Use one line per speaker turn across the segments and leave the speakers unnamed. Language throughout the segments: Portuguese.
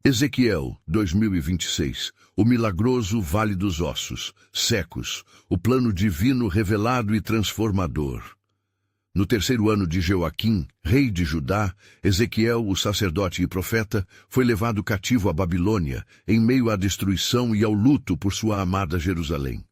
Ezequiel 2026, o milagroso Vale dos Ossos, secos, o plano divino revelado e transformador. No terceiro ano de Joaquim, rei de Judá, Ezequiel, o sacerdote e profeta, foi levado cativo à Babilônia, em meio à destruição e ao luto por sua amada Jerusalém.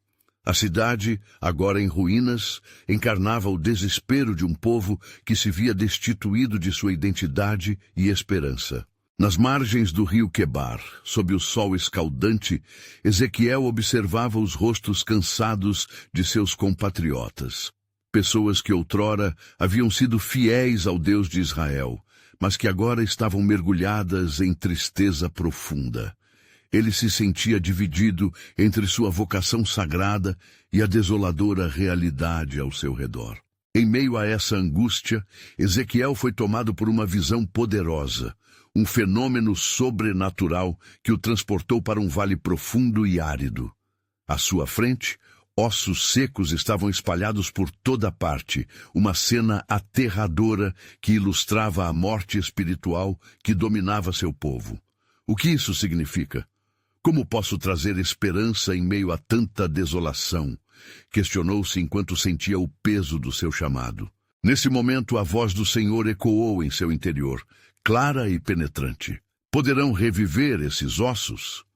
A cidade, agora em ruínas, encarnava o desespero de um povo que se via destituído de sua identidade e esperança. Nas margens do rio Quebar, sob o sol escaldante, Ezequiel observava os rostos cansados de seus compatriotas. Pessoas que outrora haviam sido fiéis ao Deus de Israel, mas que agora estavam mergulhadas em tristeza profunda. Ele se sentia dividido entre sua vocação sagrada e a desoladora realidade ao seu redor. Em meio a essa angústia, Ezequiel foi tomado por uma visão poderosa, um fenômeno sobrenatural que o transportou para um vale profundo e árido. À sua frente, ossos secos estavam espalhados por toda parte, uma cena aterradora que ilustrava a morte espiritual que dominava seu povo. O que isso significa? Como posso trazer esperança em meio a tanta desolação? Questionou-se enquanto sentia o peso do seu chamado. Nesse momento, a voz do Senhor ecoou em seu interior, clara e penetrante. Poderão reviver esses ossos?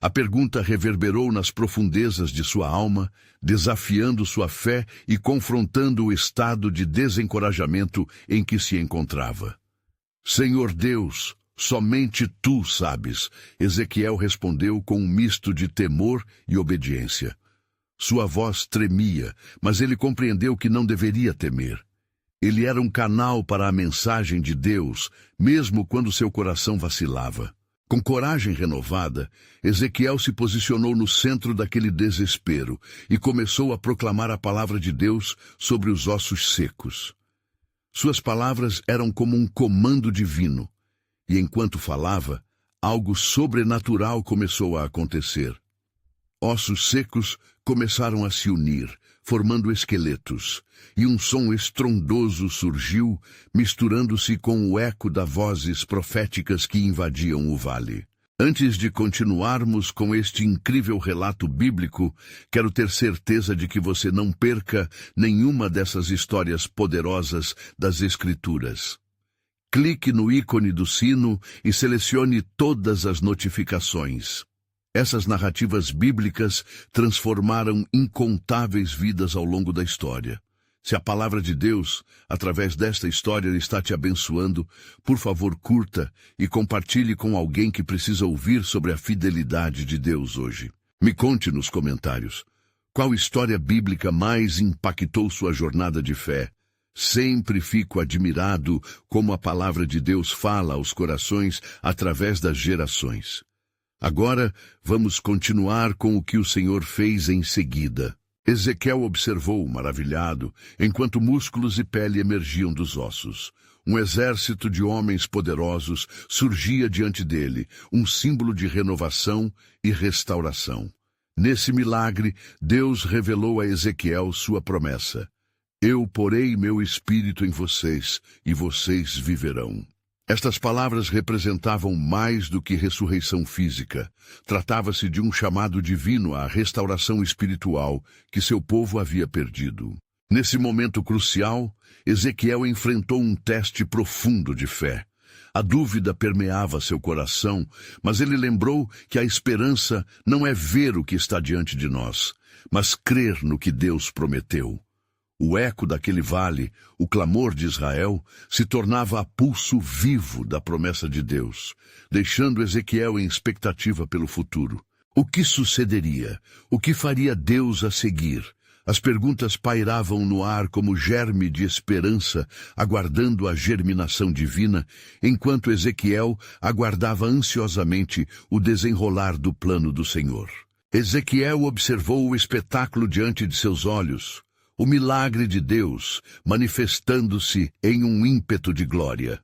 A pergunta reverberou nas profundezas de sua alma, desafiando sua fé e confrontando o estado de desencorajamento em que se encontrava. Senhor Deus, somente Tu sabes, Ezequiel respondeu com um misto de temor e obediência. Sua voz tremia, mas ele compreendeu que não deveria temer. Ele era um canal para a mensagem de Deus, mesmo quando seu coração vacilava. Com coragem renovada, Ezequiel se posicionou no centro daquele desespero e começou a proclamar a palavra de Deus sobre os ossos secos. Suas palavras eram como um comando divino, e enquanto falava, algo sobrenatural começou a acontecer. Ossos secos começaram a se unir, formando esqueletos, e um som estrondoso surgiu, misturando-se com o eco das vozes proféticas que invadiam o vale. Antes de continuarmos com este incrível relato bíblico, quero ter certeza de que você não perca nenhuma dessas histórias poderosas das Escrituras. Clique no ícone do sino e selecione todas as notificações. Essas narrativas bíblicas transformaram incontáveis vidas ao longo da história. Se a palavra de Deus, através desta história, está te abençoando, por favor, curta e compartilhe com alguém que precisa ouvir sobre a fidelidade de Deus hoje. Me conte nos comentários, qual história bíblica mais impactou sua jornada de fé? Sempre fico admirado como a palavra de Deus fala aos corações através das gerações. Agora, vamos continuar com o que o Senhor fez em seguida. Ezequiel observou, maravilhado, enquanto músculos e pele emergiam dos ossos. Um exército de homens poderosos surgia diante dele, um símbolo de renovação e restauração. Nesse milagre, Deus revelou a Ezequiel sua promessa. Eu porei meu espírito em vocês, e vocês viverão. Estas palavras representavam mais do que ressurreição física. Tratava-se de um chamado divino à restauração espiritual que seu povo havia perdido. Nesse momento crucial, Ezequiel enfrentou um teste profundo de fé. A dúvida permeava seu coração, mas ele lembrou que a esperança não é ver o que está diante de nós, mas crer no que Deus prometeu. O eco daquele vale, o clamor de Israel, se tornava a pulso vivo da promessa de Deus, deixando Ezequiel em expectativa pelo futuro. O que sucederia? O que faria Deus a seguir? As perguntas pairavam no ar como germe de esperança, aguardando a germinação divina, enquanto Ezequiel aguardava ansiosamente o desenrolar do plano do Senhor. Ezequiel observou o espetáculo diante de seus olhos, o milagre de Deus manifestando-se em um ímpeto de glória.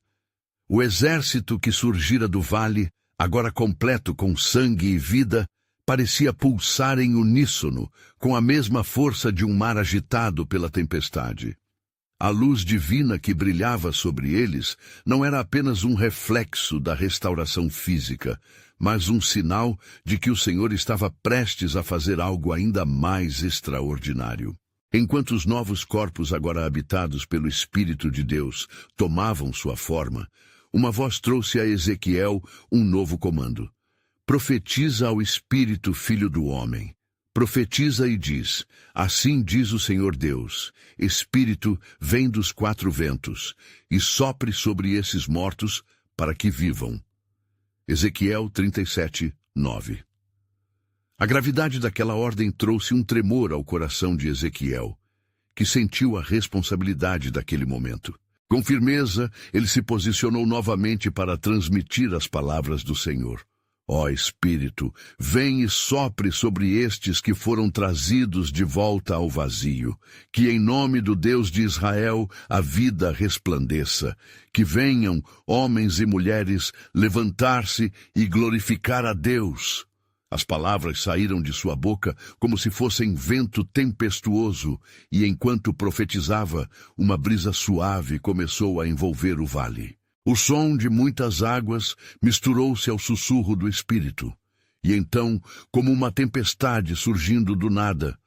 O exército que surgira do vale, agora completo com sangue e vida, parecia pulsar em uníssono, com a mesma força de um mar agitado pela tempestade. A luz divina que brilhava sobre eles não era apenas um reflexo da restauração física, mas um sinal de que o Senhor estava prestes a fazer algo ainda mais extraordinário. Enquanto os novos corpos agora habitados pelo Espírito de Deus tomavam sua forma, uma voz trouxe a Ezequiel um novo comando. Profetiza ao Espírito, filho do homem. Profetiza e diz: assim diz o Senhor Deus, Espírito, vem dos quatro ventos, e sopre sobre esses mortos para que vivam. Ezequiel 37, 9. A gravidade daquela ordem trouxe um tremor ao coração de Ezequiel, que sentiu a responsabilidade daquele momento. Com firmeza, ele se posicionou novamente para transmitir as palavras do Senhor. Ó Espírito, vem e sopre sobre estes que foram trazidos de volta ao vazio, que em nome do Deus de Israel a vida resplandeça, que venham homens e mulheres levantar-se e glorificar a Deus. As palavras saíram de sua boca como se fossem vento tempestuoso, e enquanto profetizava, uma brisa suave começou a envolver o vale. O som de muitas águas misturou-se ao sussurro do Espírito, e então, como uma tempestade surgindo do nada,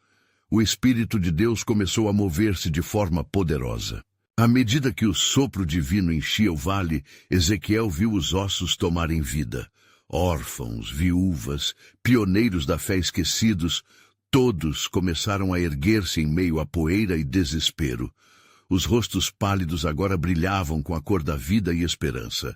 o Espírito de Deus começou a mover-se de forma poderosa. À medida que o sopro divino enchia o vale, Ezequiel viu os ossos tomarem vida. Órfãos, viúvas, pioneiros da fé esquecidos, todos começaram a erguer-se em meio à poeira e desespero. Os rostos pálidos agora brilhavam com a cor da vida e esperança.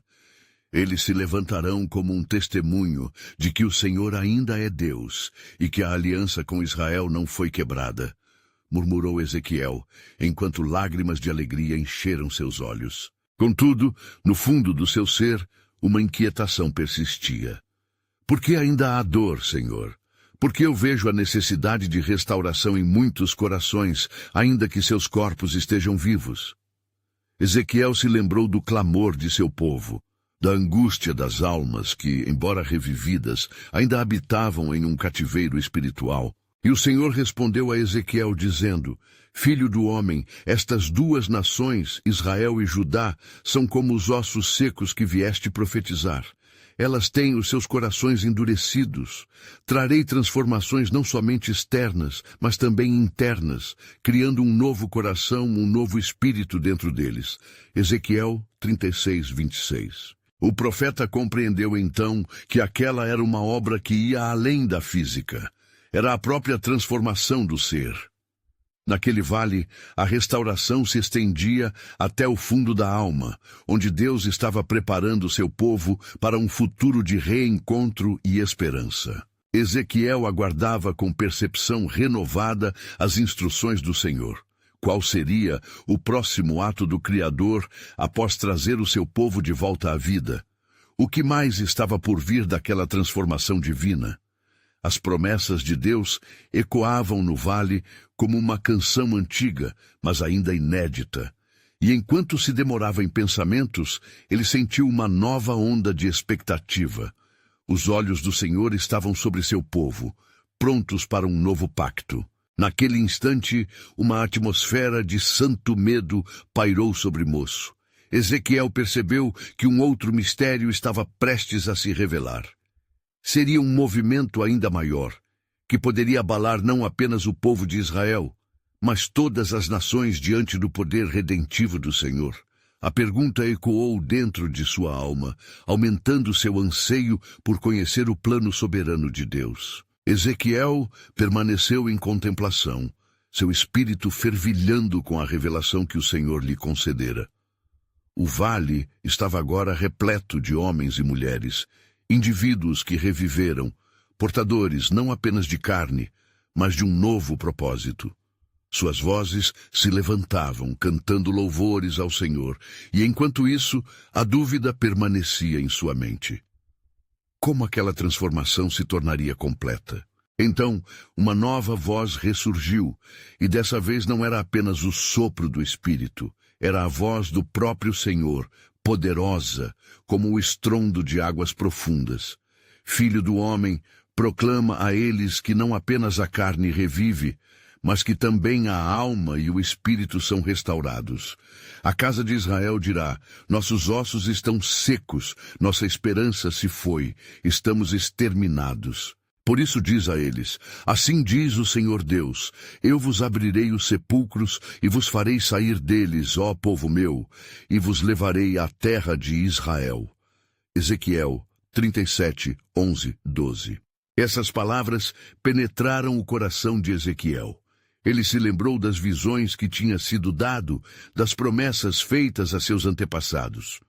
Eles se levantarão como um testemunho de que o Senhor ainda é Deus e que a aliança com Israel não foi quebrada, murmurou Ezequiel, enquanto lágrimas de alegria encheram seus olhos. Contudo, no fundo do seu ser, uma inquietação persistia. Por que ainda há dor, Senhor? Porque eu vejo a necessidade de restauração em muitos corações, ainda que seus corpos estejam vivos. Ezequiel se lembrou do clamor de seu povo, da angústia das almas que, embora revividas, ainda habitavam em um cativeiro espiritual. E o Senhor respondeu a Ezequiel dizendo: Filho do homem, estas duas nações, Israel e Judá, são como os ossos secos que vieste profetizar. Elas têm os seus corações endurecidos. Trarei transformações não somente externas, mas também internas, criando um novo coração, um novo espírito dentro deles. Ezequiel 36, 26. O profeta compreendeu então que aquela era uma obra que ia além da física. Era a própria transformação do ser. Naquele vale, a restauração se estendia até o fundo da alma, onde Deus estava preparando seu povo para um futuro de reencontro e esperança. Ezequiel aguardava com percepção renovada as instruções do Senhor. Qual seria o próximo ato do Criador após trazer o seu povo de volta à vida? O que mais estava por vir daquela transformação divina? As promessas de Deus ecoavam no vale como uma canção antiga, mas ainda inédita. E enquanto se demorava em pensamentos, ele sentiu uma nova onda de expectativa. Os olhos do Senhor estavam sobre seu povo, prontos para um novo pacto. Naquele instante, uma atmosfera de santo medo pairou sobre o moço. Ezequiel percebeu que um outro mistério estava prestes a se revelar. Seria um movimento ainda maior, que poderia abalar não apenas o povo de Israel, mas todas as nações diante do poder redentivo do Senhor. A pergunta ecoou dentro de sua alma, aumentando seu anseio por conhecer o plano soberano de Deus. Ezequiel permaneceu em contemplação, seu espírito fervilhando com a revelação que o Senhor lhe concedera. O vale estava agora repleto de homens e mulheres, indivíduos que reviveram, portadores não apenas de carne, mas de um novo propósito. Suas vozes se levantavam, cantando louvores ao Senhor, e enquanto isso, a dúvida permanecia em sua mente. Como aquela transformação se tornaria completa? Então, uma nova voz ressurgiu, e dessa vez não era apenas o sopro do Espírito, era a voz do próprio Senhor, poderosa, como o estrondo de águas profundas. Filho do homem, proclama a eles que não apenas a carne revive, mas que também a alma e o espírito são restaurados. A casa de Israel dirá: nossos ossos estão secos, nossa esperança se foi, estamos exterminados. Por isso diz a eles: assim diz o Senhor Deus, eu vos abrirei os sepulcros e vos farei sair deles, ó povo meu, e vos levarei à terra de Israel. Ezequiel 37, 11, 12. Essas palavras penetraram o coração de Ezequiel. Ele se lembrou das visões que tinha sido dado, das promessas feitas a seus antepassados.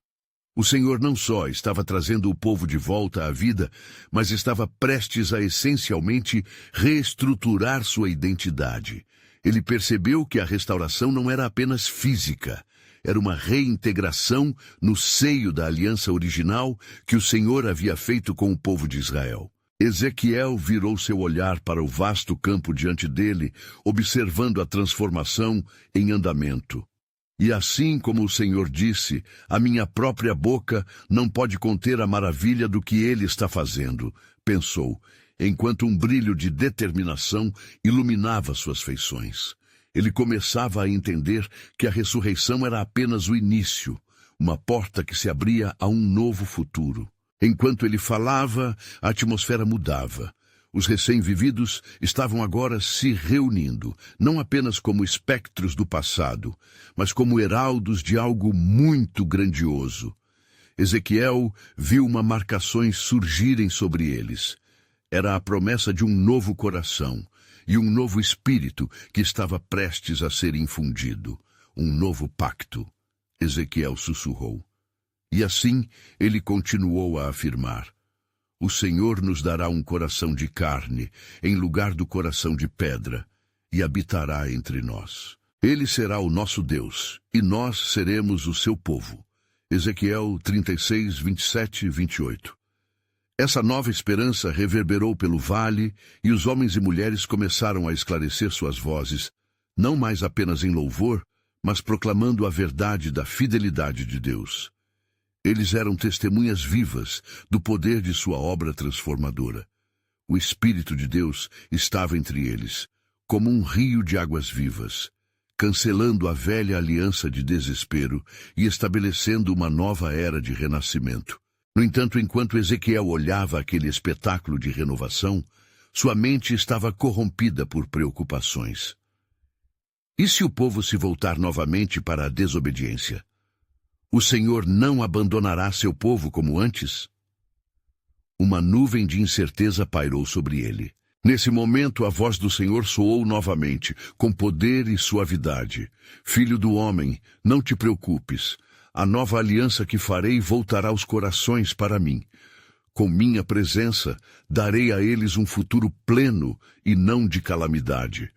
O Senhor não só estava trazendo o povo de volta à vida, mas estava prestes a essencialmente reestruturar sua identidade. Ele percebeu que a restauração não era apenas física, era uma reintegração no seio da aliança original que o Senhor havia feito com o povo de Israel. Ezequiel virou seu olhar para o vasto campo diante dele, observando a transformação em andamento. E assim como o Senhor disse, a minha própria boca não pode conter a maravilha do que ele está fazendo, pensou, enquanto um brilho de determinação iluminava suas feições. Ele começava a entender que a ressurreição era apenas o início, uma porta que se abria a um novo futuro. Enquanto ele falava, a atmosfera mudava. Os recém-vividos estavam agora se reunindo, não apenas como espectros do passado, mas como heraldos de algo muito grandioso. Ezequiel viu uma marcações surgirem sobre eles. Era a promessa de um novo coração e um novo espírito que estava prestes a ser infundido. Um novo pacto. Ezequiel sussurrou. E assim ele continuou a afirmar: o Senhor nos dará um coração de carne, em lugar do coração de pedra, e habitará entre nós. Ele será o nosso Deus, e nós seremos o seu povo. Ezequiel 36, 27 e 28. Essa nova esperança reverberou pelo vale, e os homens e mulheres começaram a esclarecer suas vozes, não mais apenas em louvor, mas proclamando a verdade da fidelidade de Deus. Eles eram testemunhas vivas do poder de sua obra transformadora. O Espírito de Deus estava entre eles, como um rio de águas vivas, cancelando a velha aliança de desespero e estabelecendo uma nova era de renascimento. No entanto, enquanto Ezequiel olhava aquele espetáculo de renovação, sua mente estava corrompida por preocupações. E se o povo se voltar novamente para a desobediência? O Senhor não abandonará seu povo como antes? Uma nuvem de incerteza pairou sobre ele. Nesse momento, a voz do Senhor soou novamente, com poder e suavidade. Filho do homem, não te preocupes. A nova aliança que farei voltará os corações para mim. Com minha presença, darei a eles um futuro pleno e não de calamidade.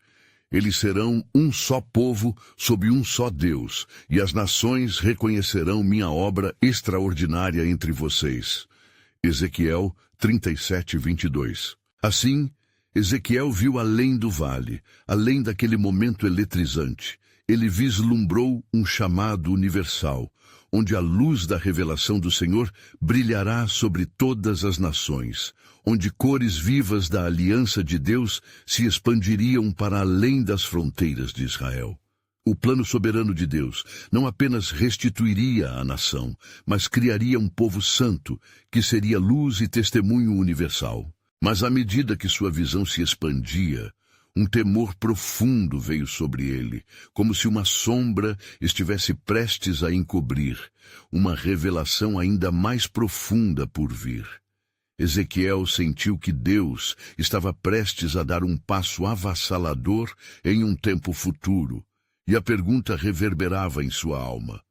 Eles serão um só povo sob um só Deus, e as nações reconhecerão minha obra extraordinária entre vocês. Ezequiel 37, 22. Assim, Ezequiel viu além do vale, além daquele momento eletrizante. Ele vislumbrou um chamado universal, onde a luz da revelação do Senhor brilhará sobre todas as nações, onde cores vivas da aliança de Deus se expandiriam para além das fronteiras de Israel. O plano soberano de Deus não apenas restituiria a nação, mas criaria um povo santo, que seria luz e testemunho universal. Mas à medida que sua visão se expandia, um temor profundo veio sobre ele, como se uma sombra estivesse prestes a encobrir, uma revelação ainda mais profunda por vir. Ezequiel sentiu que Deus estava prestes a dar um passo avassalador em um tempo futuro, e a pergunta reverberava em sua alma: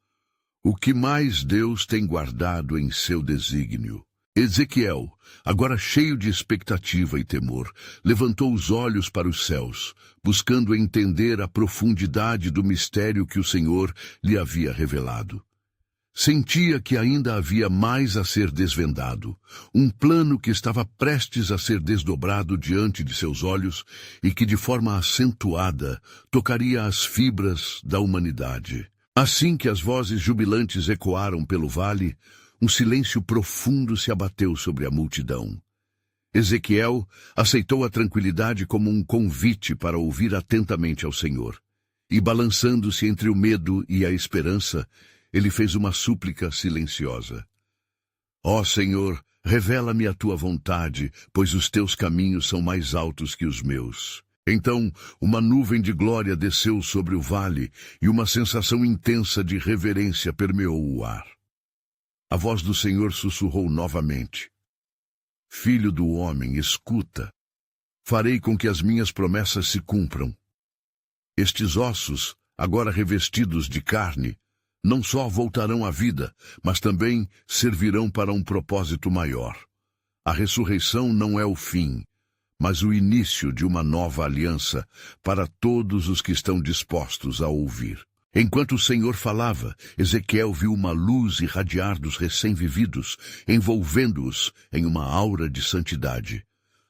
o que mais Deus tem guardado em seu desígnio? Ezequiel, agora cheio de expectativa e temor, levantou os olhos para os céus, buscando entender a profundidade do mistério que o Senhor lhe havia revelado. Sentia que ainda havia mais a ser desvendado, um plano que estava prestes a ser desdobrado diante de seus olhos e que, de forma acentuada, tocaria as fibras da humanidade. Assim que as vozes jubilantes ecoaram pelo vale, um silêncio profundo se abateu sobre a multidão. Ezequiel aceitou a tranquilidade como um convite para ouvir atentamente ao Senhor. E balançando-se entre o medo e a esperança, ele fez uma súplica silenciosa. Ó Senhor, revela-me a tua vontade, pois os teus caminhos são mais altos que os meus. Então, uma nuvem de glória desceu sobre o vale e uma sensação intensa de reverência permeou o ar. A voz do Senhor sussurrou novamente. Filho do homem, escuta. Farei com que as minhas promessas se cumpram. Estes ossos, agora revestidos de carne, não só voltarão à vida, mas também servirão para um propósito maior. A ressurreição não é o fim, mas o início de uma nova aliança para todos os que estão dispostos a ouvir. Enquanto o Senhor falava, Ezequiel viu uma luz irradiar dos recém-vividos, envolvendo-os em uma aura de santidade.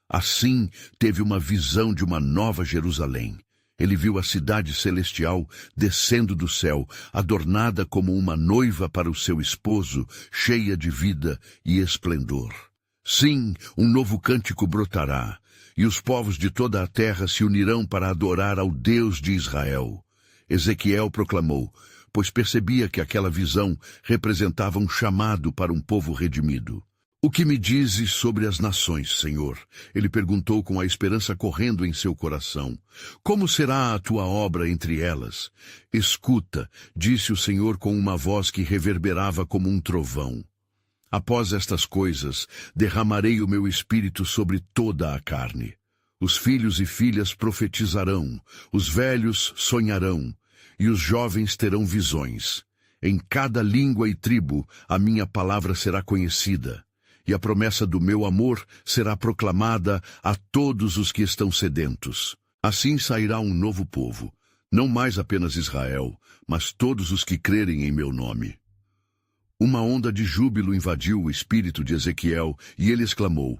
Assim, teve uma visão de uma nova Jerusalém. Ele viu a cidade celestial descendo do céu, adornada como uma noiva para o seu esposo, cheia de vida e esplendor. Sim, um novo cântico brotará, e os povos de toda a terra se unirão para adorar ao Deus de Israel. Ezequiel proclamou, pois percebia que aquela visão representava um chamado para um povo redimido. O que me dizes sobre as nações, Senhor? Ele perguntou com a esperança correndo em seu coração. Como será a tua obra entre elas? Escuta, disse o Senhor com uma voz que reverberava como um trovão. Após estas coisas, derramarei o meu espírito sobre toda a carne. Os filhos e filhas profetizarão, os velhos sonharão, e os jovens terão visões. Em cada língua e tribo, a minha palavra será conhecida. E a promessa do meu amor será proclamada a todos os que estão sedentos. Assim sairá um novo povo, não mais apenas Israel, mas todos os que crerem em meu nome. Uma onda de júbilo invadiu o espírito de Ezequiel, e ele exclamou,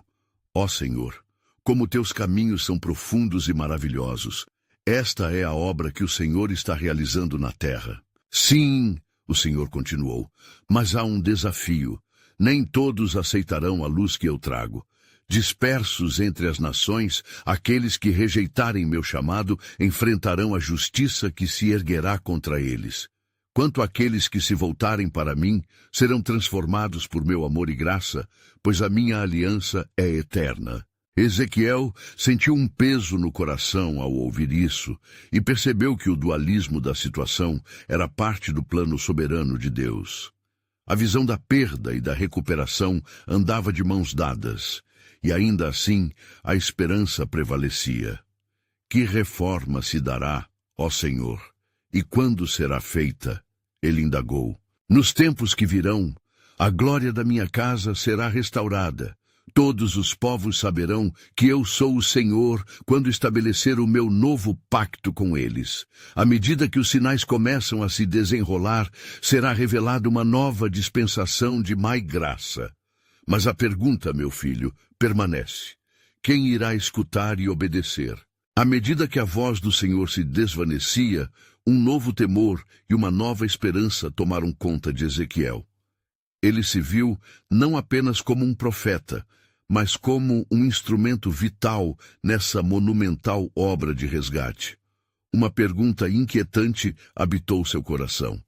Ó Senhor, como teus caminhos são profundos e maravilhosos. Esta é a obra que o Senhor está realizando na terra. Sim, o Senhor continuou, mas há um desafio. Nem todos aceitarão a luz que eu trago. Dispersos entre as nações, aqueles que rejeitarem meu chamado enfrentarão a justiça que se erguerá contra eles. Quanto àqueles que se voltarem para mim, serão transformados por meu amor e graça, pois a minha aliança é eterna. Ezequiel sentiu um peso no coração ao ouvir isso e percebeu que o dualismo da situação era parte do plano soberano de Deus. A visão da perda e da recuperação andava de mãos dadas, e ainda assim a esperança prevalecia. Que reforma se dará, ó Senhor? E quando será feita? Ele indagou. Nos tempos que virão, a glória da minha casa será restaurada. Todos os povos saberão que eu sou o Senhor quando estabelecer o meu novo pacto com eles. À medida que os sinais começam a se desenrolar, será revelada uma nova dispensação de mais graça. Mas a pergunta, meu filho, permanece. Quem irá escutar e obedecer? À medida que a voz do Senhor se desvanecia, um novo temor e uma nova esperança tomaram conta de Ezequiel. Ele se viu não apenas como um profeta, mas como um instrumento vital nessa monumental obra de resgate. Uma pergunta inquietante habitou seu coração.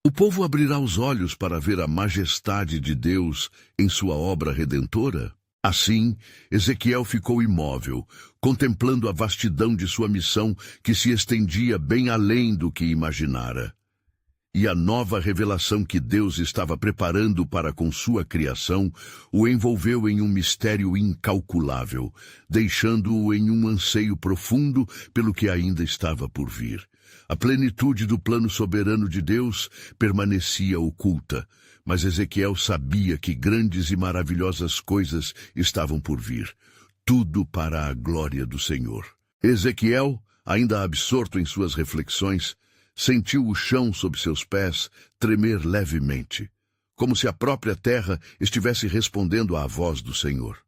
O povo abrirá os olhos para ver a majestade de Deus em sua obra redentora? Assim, Ezequiel ficou imóvel, contemplando a vastidão de sua missão que se estendia bem além do que imaginara. E a nova revelação que Deus estava preparando para com sua criação o envolveu em um mistério incalculável, deixando-o em um anseio profundo pelo que ainda estava por vir. A plenitude do plano soberano de Deus permanecia oculta, mas Ezequiel sabia que grandes e maravilhosas coisas estavam por vir, tudo para a glória do Senhor. Ezequiel, ainda absorto em suas reflexões, sentiu o chão sob seus pés tremer levemente, como se a própria terra estivesse respondendo à voz do Senhor.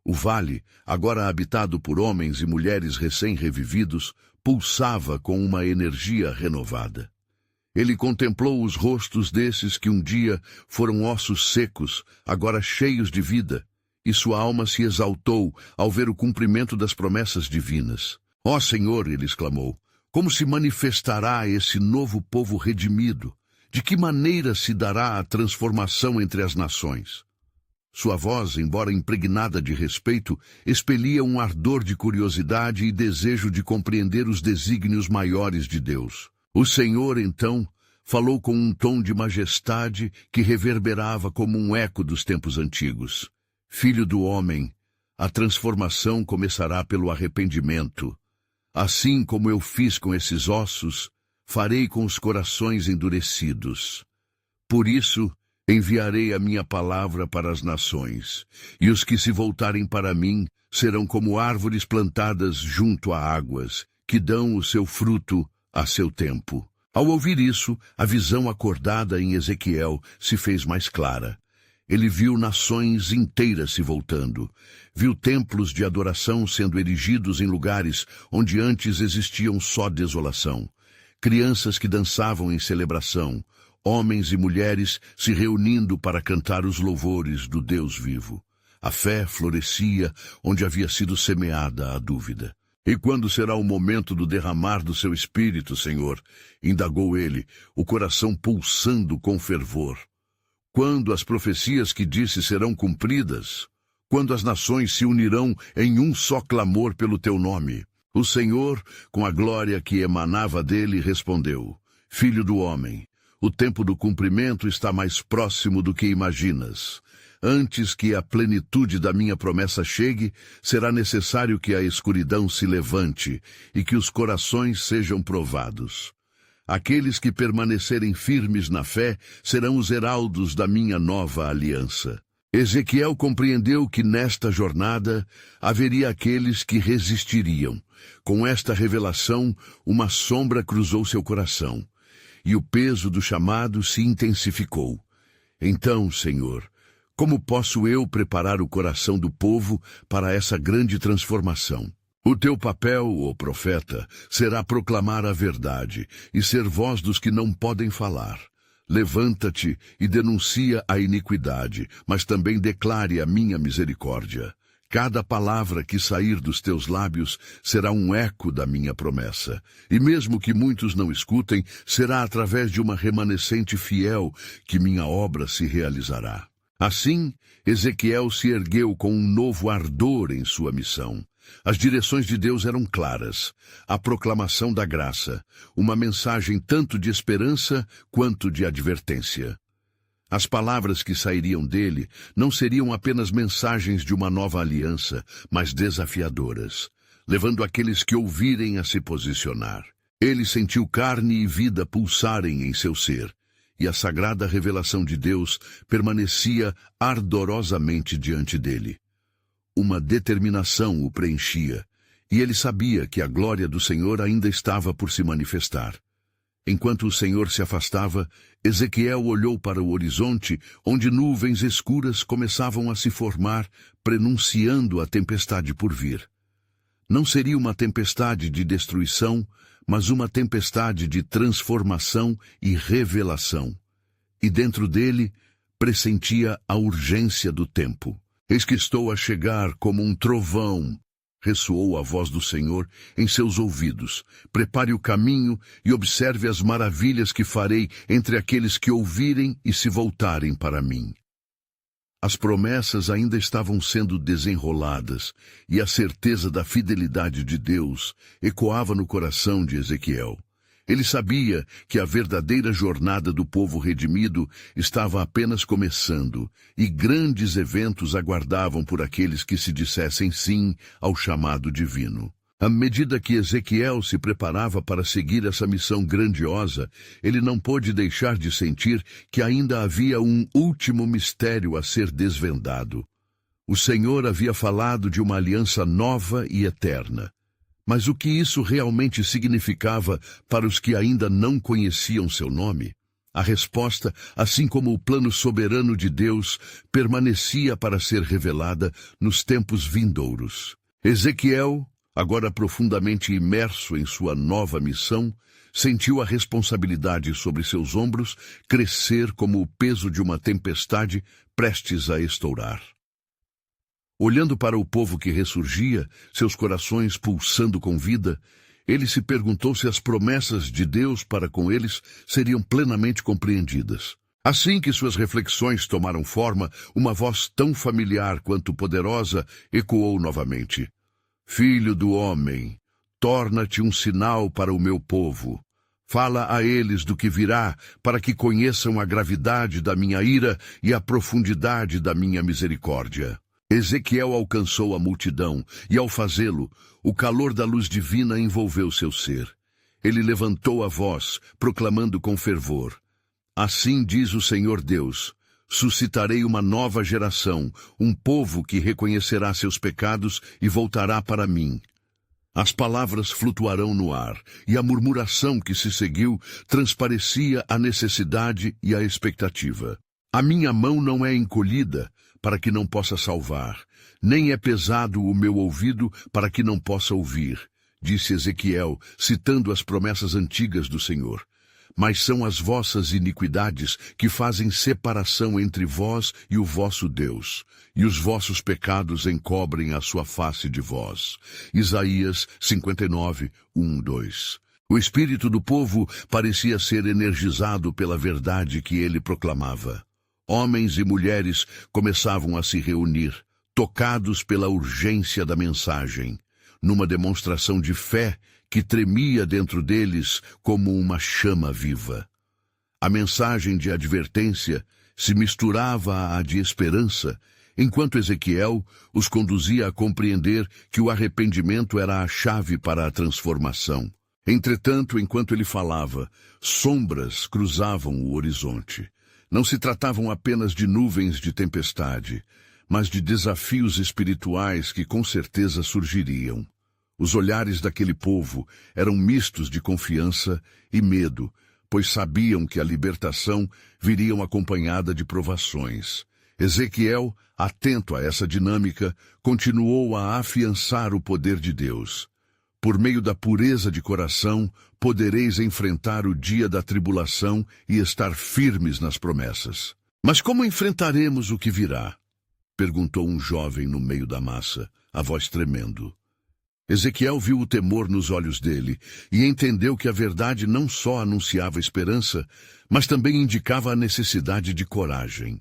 O vale, agora habitado por homens e mulheres recém-revividos, pulsava com uma energia renovada. Ele contemplou os rostos desses que um dia foram ossos secos, agora cheios de vida, e sua alma se exaltou ao ver o cumprimento das promessas divinas. Ó Senhor, ele exclamou, como se manifestará esse novo povo redimido? De que maneira se dará a transformação entre as nações? Sua voz, embora impregnada de respeito, expelia um ardor de curiosidade e desejo de compreender os desígnios maiores de Deus. O Senhor, então, falou com um tom de majestade que reverberava como um eco dos tempos antigos. Filho do homem, a transformação começará pelo arrependimento. Assim como eu fiz com esses ossos, farei com os corações endurecidos. Por isso, enviarei a minha palavra para as nações, e os que se voltarem para mim serão como árvores plantadas junto a águas, que dão o seu fruto a seu tempo. Ao ouvir isso, a visão acordada em Ezequiel se fez mais clara. Ele viu nações inteiras se voltando. Viu templos de adoração sendo erigidos em lugares onde antes existiam só desolação. Crianças que dançavam em celebração. Homens e mulheres se reunindo para cantar os louvores do Deus vivo. A fé florescia onde havia sido semeada a dúvida. E quando será o momento do derramar do seu espírito, Senhor? Indagou ele, o coração pulsando com fervor. Quando as profecias que disse serão cumpridas? Quando as nações se unirão em um só clamor pelo teu nome? O Senhor, com a glória que emanava dele, respondeu, Filho do homem, o tempo do cumprimento está mais próximo do que imaginas. Antes que a plenitude da minha promessa chegue, será necessário que a escuridão se levante e que os corações sejam provados. Aqueles que permanecerem firmes na fé serão os heraldos da minha nova aliança. Ezequiel compreendeu que nesta jornada haveria aqueles que resistiriam. Com esta revelação, uma sombra cruzou seu coração, e o peso do chamado se intensificou. Então, Senhor, como posso eu preparar o coração do povo para essa grande transformação? O teu papel, ó profeta, será proclamar a verdade e ser voz dos que não podem falar. Levanta-te e denuncia a iniquidade, mas também declare a minha misericórdia. Cada palavra que sair dos teus lábios será um eco da minha promessa. E mesmo que muitos não escutem, será através de uma remanescente fiel que minha obra se realizará. Assim, Ezequiel se ergueu com um novo ardor em sua missão. As direções de Deus eram claras, a proclamação da graça, uma mensagem tanto de esperança quanto de advertência. As palavras que sairiam dele não seriam apenas mensagens de uma nova aliança, mas desafiadoras, levando aqueles que ouvirem a se posicionar. Ele sentiu carne e vida pulsarem em seu ser, e a sagrada revelação de Deus permanecia ardorosamente diante dele. Uma determinação o preenchia, e ele sabia que a glória do Senhor ainda estava por se manifestar. Enquanto o Senhor se afastava, Ezequiel olhou para o horizonte, onde nuvens escuras começavam a se formar, prenunciando a tempestade por vir. Não seria uma tempestade de destruição, mas uma tempestade de transformação e revelação. E dentro dele, pressentia a urgência do tempo. Eis que estou a chegar como um trovão, ressoou a voz do Senhor em seus ouvidos. Prepare o caminho e observe as maravilhas que farei entre aqueles que ouvirem e se voltarem para mim. As promessas ainda estavam sendo desenroladas, e a certeza da fidelidade de Deus ecoava no coração de Ezequiel. Ele sabia que a verdadeira jornada do povo redimido estava apenas começando, e grandes eventos aguardavam por aqueles que se dissessem sim ao chamado divino. À medida que Ezequiel se preparava para seguir essa missão grandiosa, ele não pôde deixar de sentir que ainda havia um último mistério a ser desvendado. O Senhor havia falado de uma aliança nova e eterna. Mas o que isso realmente significava para os que ainda não conheciam seu nome? A resposta, assim como o plano soberano de Deus, permanecia para ser revelada nos tempos vindouros. Ezequiel, agora profundamente imerso em sua nova missão, sentiu a responsabilidade sobre seus ombros crescer como o peso de uma tempestade prestes a estourar. Olhando para o povo que ressurgia, seus corações pulsando com vida, ele se perguntou se as promessas de Deus para com eles seriam plenamente compreendidas. Assim que suas reflexões tomaram forma, uma voz tão familiar quanto poderosa ecoou novamente. Filho do homem, torna-te um sinal para o meu povo. Fala a eles do que virá, para que conheçam a gravidade da minha ira e a profundidade da minha misericórdia. Ezequiel alcançou a multidão, e ao fazê-lo, o calor da luz divina envolveu seu ser. Ele levantou a voz, proclamando com fervor: Assim diz o Senhor Deus, suscitarei uma nova geração, um povo que reconhecerá seus pecados e voltará para mim. As palavras flutuarão no ar, e a murmuração que se seguiu transparecia a necessidade e a expectativa. A minha mão não é encolhida para que não possa salvar, nem é pesado o meu ouvido para que não possa ouvir, disse Ezequiel, citando as promessas antigas do Senhor. Mas são as vossas iniquidades que fazem separação entre vós e o vosso Deus, e os vossos pecados encobrem a sua face de vós. Isaías 59, 1, 2. O espírito do povo parecia ser energizado pela verdade que ele proclamava. Homens e mulheres começavam a se reunir, tocados pela urgência da mensagem, numa demonstração de fé que tremia dentro deles como uma chama viva. A mensagem de advertência se misturava à de esperança, enquanto Ezequiel os conduzia a compreender que o arrependimento era a chave para a transformação. Entretanto, enquanto ele falava, sombras cruzavam o horizonte. Não se tratavam apenas de nuvens de tempestade, mas de desafios espirituais que com certeza surgiriam. Os olhares daquele povo eram mistos de confiança e medo, pois sabiam que a libertação viria acompanhada de provações. Ezequiel, atento a essa dinâmica, continuou a afiançar o poder de Deus. Por meio da pureza de coração, podereis enfrentar o dia da tribulação e estar firmes nas promessas. Mas como enfrentaremos o que virá? Perguntou um jovem no meio da massa, a voz tremendo. Ezequiel viu o temor nos olhos dele e entendeu que a verdade não só anunciava esperança, mas também indicava a necessidade de coragem.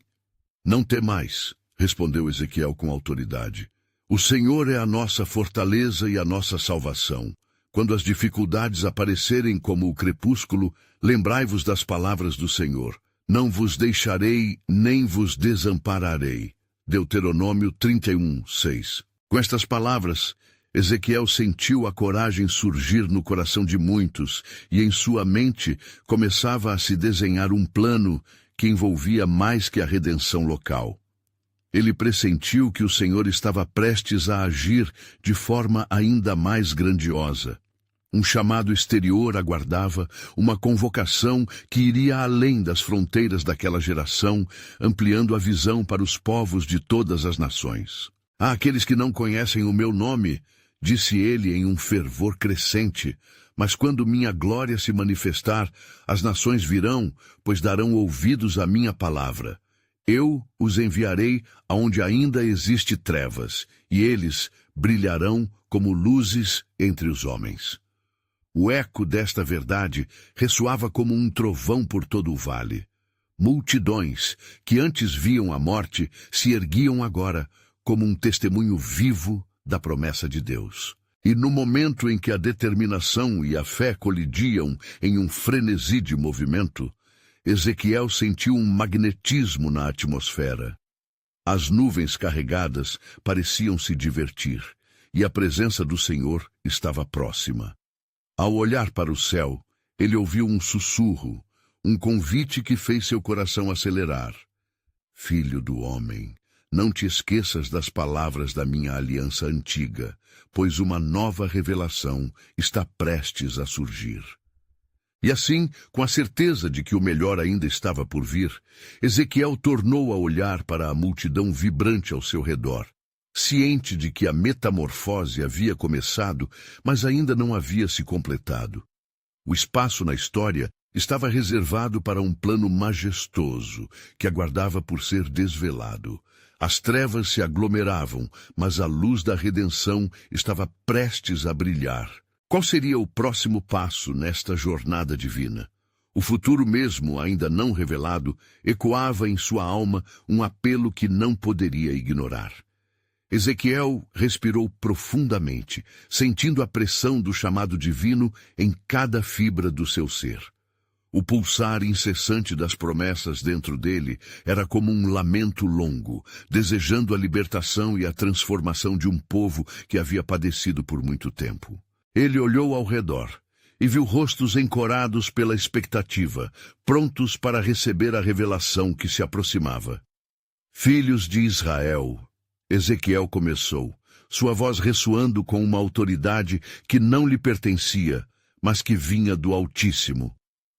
Não temais, respondeu Ezequiel com autoridade. O Senhor é a nossa fortaleza e a nossa salvação. Quando as dificuldades aparecerem como o crepúsculo, lembrai-vos das palavras do Senhor. Não vos deixarei, nem vos desampararei. Deuteronômio 31, 6. Com estas palavras, Ezequiel sentiu a coragem surgir no coração de muitos, e em sua mente começava a se desenhar um plano que envolvia mais que a redenção local. Ele pressentiu que o Senhor estava prestes a agir de forma ainda mais grandiosa. Um chamado exterior aguardava, uma convocação que iria além das fronteiras daquela geração, ampliando a visão para os povos de todas as nações. Há aqueles que não conhecem o meu nome, disse ele em um fervor crescente, mas quando minha glória se manifestar, as nações virão, pois darão ouvidos à minha palavra. Eu os enviarei aonde ainda existe trevas, e eles brilharão como luzes entre os homens. O eco desta verdade ressoava como um trovão por todo o vale. Multidões, que antes viam a morte, se erguiam agora como um testemunho vivo da promessa de Deus. E no momento em que a determinação e a fé colidiam em um frenesi de movimento, Ezequiel sentiu um magnetismo na atmosfera. As nuvens carregadas pareciam se divertir, e a presença do Senhor estava próxima. Ao olhar para o céu, ele ouviu um sussurro, um convite que fez seu coração acelerar. Filho do homem, não te esqueças das palavras da minha aliança antiga, pois uma nova revelação está prestes a surgir. E assim, com a certeza de que o melhor ainda estava por vir, Ezequiel tornou a olhar para a multidão vibrante ao seu redor, ciente de que a metamorfose havia começado, mas ainda não havia se completado. O espaço na história estava reservado para um plano majestoso que aguardava por ser desvelado. As trevas se aglomeravam, mas a luz da redenção estava prestes a brilhar. Qual seria o próximo passo nesta jornada divina? O futuro mesmo, ainda não revelado, ecoava em sua alma um apelo que não poderia ignorar. Ezequiel respirou profundamente, sentindo a pressão do chamado divino em cada fibra do seu ser. O pulsar incessante das promessas dentro dele era como um lamento longo, desejando a libertação e a transformação de um povo que havia padecido por muito tempo. Ele olhou ao redor e viu rostos encorados pela expectativa, prontos para receber a revelação que se aproximava. Filhos de Israel, Ezequiel começou, sua voz ressoando com uma autoridade que não lhe pertencia, mas que vinha do Altíssimo.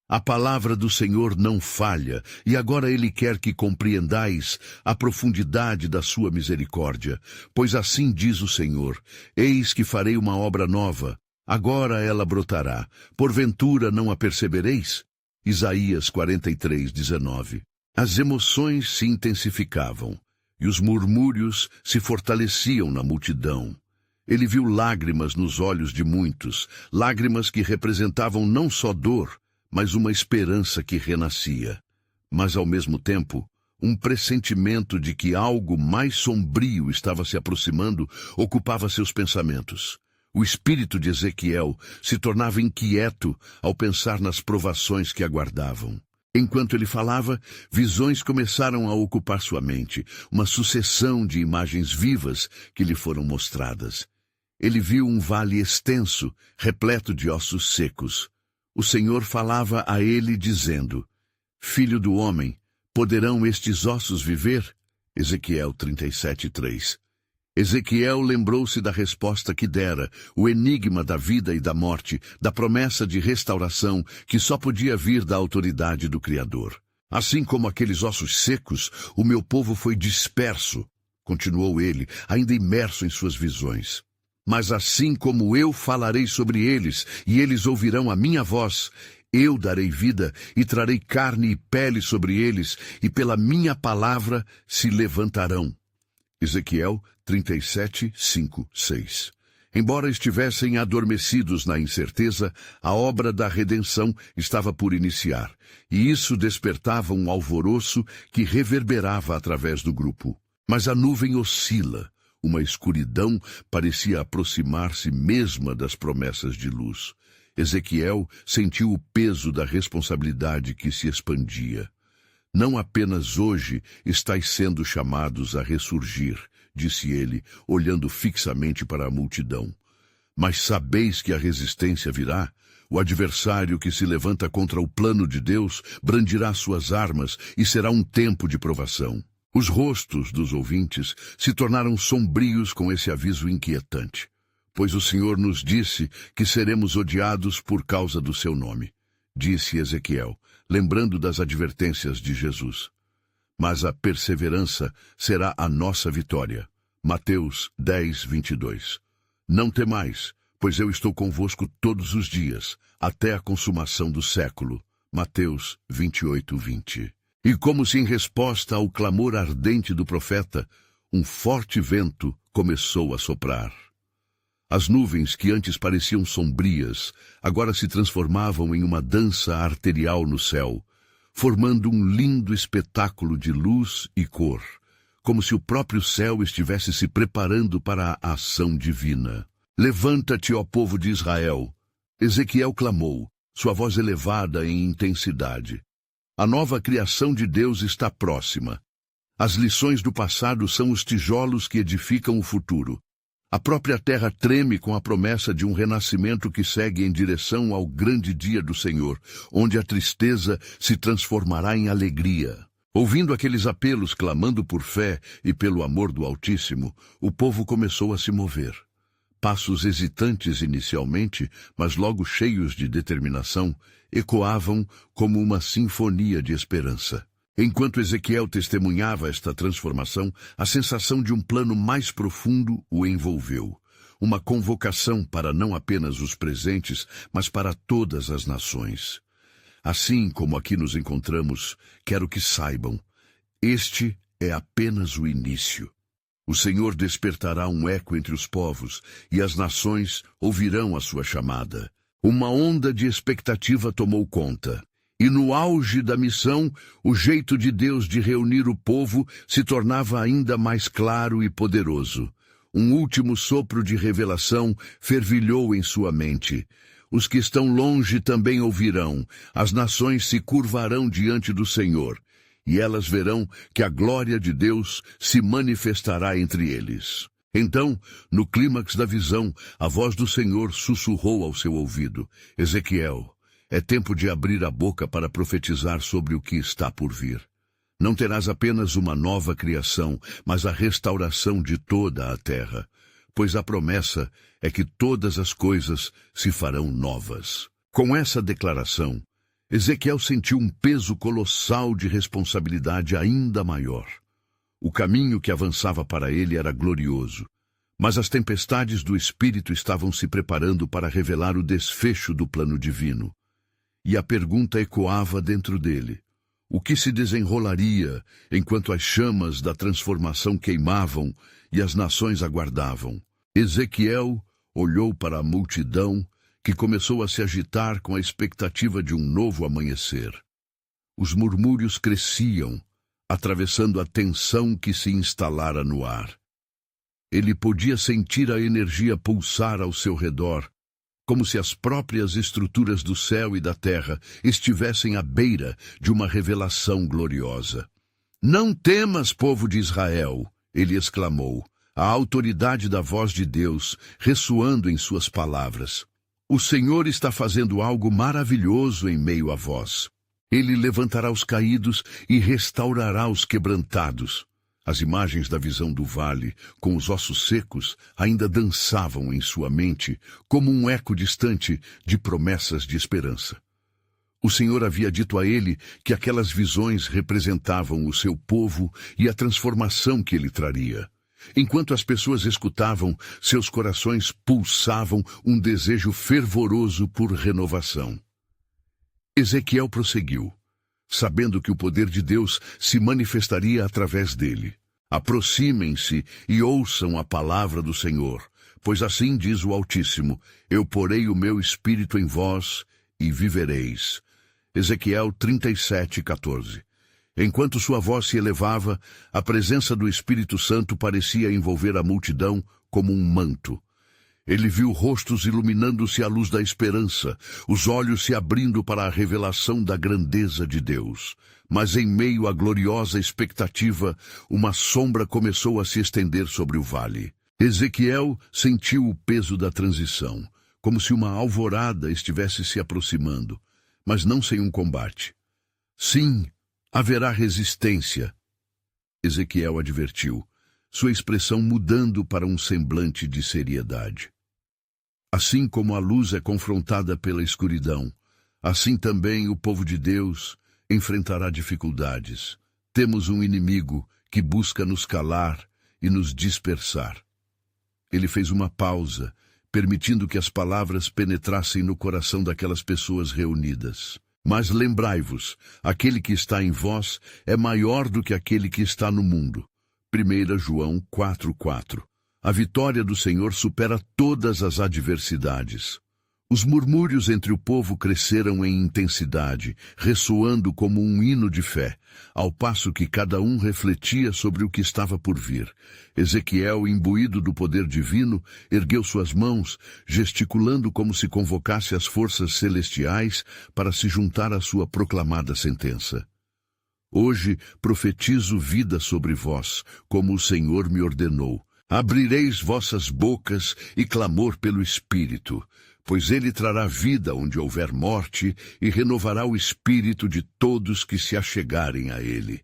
A palavra do Senhor não falha, e agora Ele quer que compreendais a profundidade da sua misericórdia, pois assim diz o Senhor: eis que farei uma obra nova, agora ela brotará, porventura não a percebereis? Isaías 43:19. As emoções se intensificavam, e os murmúrios se fortaleciam na multidão. Ele viu lágrimas nos olhos de muitos, lágrimas que representavam não só dor, mas uma esperança que renascia. Mas, ao mesmo tempo, um pressentimento de que algo mais sombrio estava se aproximando ocupava seus pensamentos. O espírito de Ezequiel se tornava inquieto ao pensar nas provações que aguardavam. Enquanto ele falava, visões começaram a ocupar sua mente, uma sucessão de imagens vivas que lhe foram mostradas. Ele viu um vale extenso, repleto de ossos secos. O Senhor falava a ele dizendo: Filho do homem, poderão estes ossos viver? Ezequiel 37:3. Ezequiel lembrou-se da resposta que dera, o enigma da vida e da morte, da promessa de restauração que só podia vir da autoridade do Criador. Assim como aqueles ossos secos, o meu povo foi disperso, continuou ele, ainda imerso em suas visões. Mas assim como eu falarei sobre eles, e eles ouvirão a minha voz, eu darei vida e trarei carne e pele sobre eles, e pela minha palavra se levantarão. Ezequiel 37:5-6. Embora estivessem adormecidos na incerteza, a obra da redenção estava por iniciar, e isso despertava um alvoroço que reverberava através do grupo. Mas a nuvem oscila, uma escuridão parecia aproximar-se mesma das promessas de luz. Ezequiel sentiu o peso da responsabilidade que se expandia. Não apenas hoje estáis sendo chamados a ressurgir, disse ele, olhando fixamente para a multidão. Mas sabeis que a resistência virá? O adversário que se levanta contra o plano de Deus brandirá suas armas e será um tempo de provação. Os rostos dos ouvintes se tornaram sombrios com esse aviso inquietante, pois o Senhor nos disse que seremos odiados por causa do seu nome, disse Ezequiel, lembrando das advertências de Jesus. Mas a perseverança será a nossa vitória. Mateus 10:22. Não temais, pois eu estou convosco todos os dias, até a consumação do século. Mateus 28:20. E como se em resposta ao clamor ardente do profeta, um forte vento começou a soprar. As nuvens que antes pareciam sombrias, agora se transformavam em uma dança arterial no céu, formando um lindo espetáculo de luz e cor, como se o próprio céu estivesse se preparando para a ação divina. Levanta-te, ó povo de Israel! Ezequiel clamou, sua voz elevada em intensidade. A nova criação de Deus está próxima. As lições do passado são os tijolos que edificam o futuro. A própria terra treme com a promessa de um renascimento que segue em direção ao grande dia do Senhor, onde a tristeza se transformará em alegria. Ouvindo aqueles apelos clamando por fé e pelo amor do Altíssimo, o povo começou a se mover. Passos hesitantes inicialmente, mas logo cheios de determinação, ecoavam como uma sinfonia de esperança. Enquanto Ezequiel testemunhava esta transformação, a sensação de um plano mais profundo o envolveu. Uma convocação para não apenas os presentes, mas para todas as nações. Assim como aqui nos encontramos, quero que saibam, este é apenas o início. O Senhor despertará um eco entre os povos, e as nações ouvirão a sua chamada. Uma onda de expectativa tomou conta. E no auge da missão, o jeito de Deus de reunir o povo se tornava ainda mais claro e poderoso. Um último sopro de revelação fervilhou em sua mente. Os que estão longe também ouvirão, as nações se curvarão diante do Senhor, e elas verão que a glória de Deus se manifestará entre eles. Então, no clímax da visão, a voz do Senhor sussurrou ao seu ouvido: Ezequiel, é tempo de abrir a boca para profetizar sobre o que está por vir. Não terás apenas uma nova criação, mas a restauração de toda a terra, pois a promessa é que todas as coisas se farão novas. Com essa declaração, Ezequiel sentiu um peso colossal de responsabilidade ainda maior. O caminho que avançava para ele era glorioso, mas as tempestades do Espírito estavam se preparando para revelar o desfecho do plano divino. E a pergunta ecoava dentro dele: o que se desenrolaria enquanto as chamas da transformação queimavam e as nações aguardavam? Ezequiel olhou para a multidão, que começou a se agitar com a expectativa de um novo amanhecer. Os murmúrios cresciam, atravessando a tensão que se instalara no ar. Ele podia sentir a energia pulsar ao seu redor, como se as próprias estruturas do céu e da terra estivessem à beira de uma revelação gloriosa. Não temas, povo de Israel, ele exclamou, a autoridade da voz de Deus ressoando em suas palavras. O Senhor está fazendo algo maravilhoso em meio a vós. Ele levantará os caídos e restaurará os quebrantados. As imagens da visão do vale, com os ossos secos, ainda dançavam em sua mente, como um eco distante de promessas de esperança. O Senhor havia dito a ele que aquelas visões representavam o seu povo e a transformação que ele traria. Enquanto as pessoas escutavam, seus corações pulsavam um desejo fervoroso por renovação. Ezequiel prosseguiu, sabendo que o poder de Deus se manifestaria através dele. Aproximem-se e ouçam a palavra do Senhor, pois assim diz o Altíssimo: eu porei o meu espírito em vós e vivereis. Ezequiel 37:14. Enquanto sua voz se elevava, a presença do Espírito Santo parecia envolver a multidão como um manto. Ele viu rostos iluminando-se à luz da esperança, os olhos se abrindo para a revelação da grandeza de Deus. Mas em meio à gloriosa expectativa, uma sombra começou a se estender sobre o vale. Ezequiel sentiu o peso da transição, como se uma alvorada estivesse se aproximando, mas não sem um combate. Sim, haverá resistência, Ezequiel advertiu, sua expressão mudando para um semblante de seriedade. Assim como a luz é confrontada pela escuridão, assim também o povo de Deus enfrentará dificuldades. Temos um inimigo que busca nos calar e nos dispersar. Ele fez uma pausa, permitindo que as palavras penetrassem no coração daquelas pessoas reunidas. Mas lembrai-vos, aquele que está em vós é maior do que aquele que está no mundo. 1 João 4:4. A vitória do Senhor supera todas as adversidades. Os murmúrios entre o povo cresceram em intensidade, ressoando como um hino de fé, ao passo que cada um refletia sobre o que estava por vir. Ezequiel, imbuído do poder divino, ergueu suas mãos, gesticulando como se convocasse as forças celestiais para se juntar à sua proclamada sentença. Hoje profetizo vida sobre vós, como o Senhor me ordenou. Abrireis vossas bocas e clamor pelo Espírito, pois ele trará vida onde houver morte e renovará o espírito de todos que se achegarem a ele.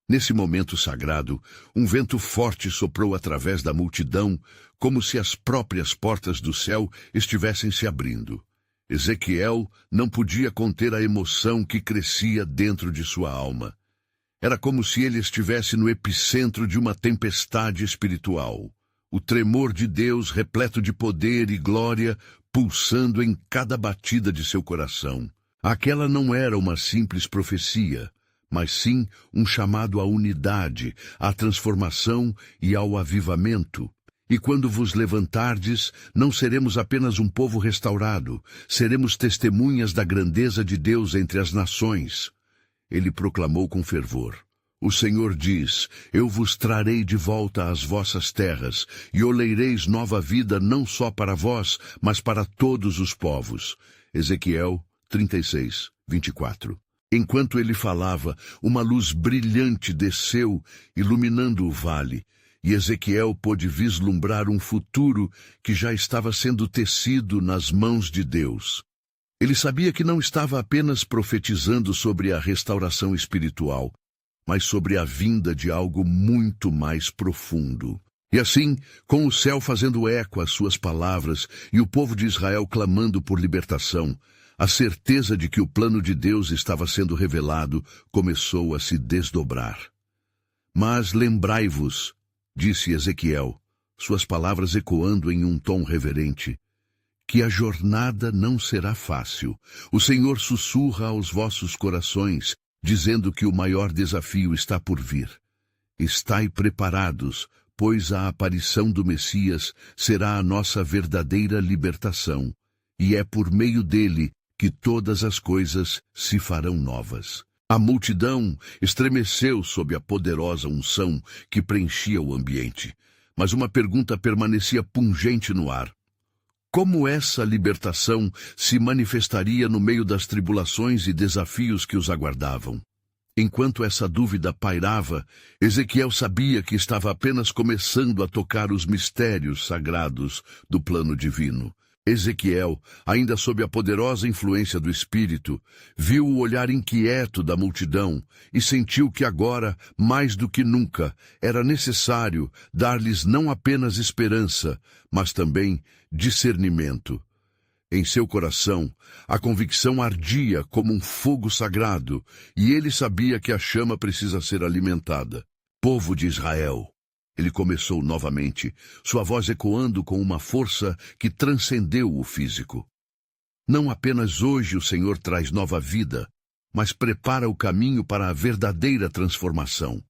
Nesse momento sagrado, um vento forte soprou através da multidão, como se as próprias portas do céu estivessem se abrindo. Ezequiel não podia conter a emoção que crescia dentro de sua alma. Era como se ele estivesse no epicentro de uma tempestade espiritual. O tremor de Deus, repleto de poder e glória, pulsando em cada batida de seu coração. Aquela não era uma simples profecia, mas sim um chamado à unidade, à transformação e ao avivamento. E quando vos levantardes, não seremos apenas um povo restaurado, seremos testemunhas da grandeza de Deus entre as nações. Ele proclamou com fervor. O Senhor diz, eu vos trarei de volta às vossas terras, e oleireis nova vida não só para vós, mas para todos os povos. Ezequiel 36, 24. Enquanto ele falava, uma luz brilhante desceu, iluminando o vale, e Ezequiel pôde vislumbrar um futuro que já estava sendo tecido nas mãos de Deus. Ele sabia que não estava apenas profetizando sobre a restauração espiritual, mas sobre a vinda de algo muito mais profundo. E assim, com o céu fazendo eco às suas palavras e o povo de Israel clamando por libertação, a certeza de que o plano de Deus estava sendo revelado começou a se desdobrar. Mas lembrai-vos, disse Ezequiel, suas palavras ecoando em um tom reverente, que a jornada não será fácil. O Senhor sussurra aos vossos corações, dizendo que o maior desafio está por vir. Estai preparados, pois a aparição do Messias será a nossa verdadeira libertação, e é por meio dele que todas as coisas se farão novas. A multidão estremeceu sob a poderosa unção que preenchia o ambiente, mas uma pergunta permanecia pungente no ar. Como essa libertação se manifestaria no meio das tribulações e desafios que os aguardavam? Enquanto essa dúvida pairava, Ezequiel sabia que estava apenas começando a tocar os mistérios sagrados do plano divino. Ezequiel, ainda sob a poderosa influência do Espírito, viu o olhar inquieto da multidão e sentiu que agora, mais do que nunca, era necessário dar-lhes não apenas esperança, mas também discernimento. Em seu coração, a convicção ardia como um fogo sagrado, e ele sabia que a chama precisa ser alimentada. Povo de Israel, ele começou novamente, sua voz ecoando com uma força que transcendeu o físico. Não apenas hoje o Senhor traz nova vida, mas prepara o caminho para a verdadeira transformação.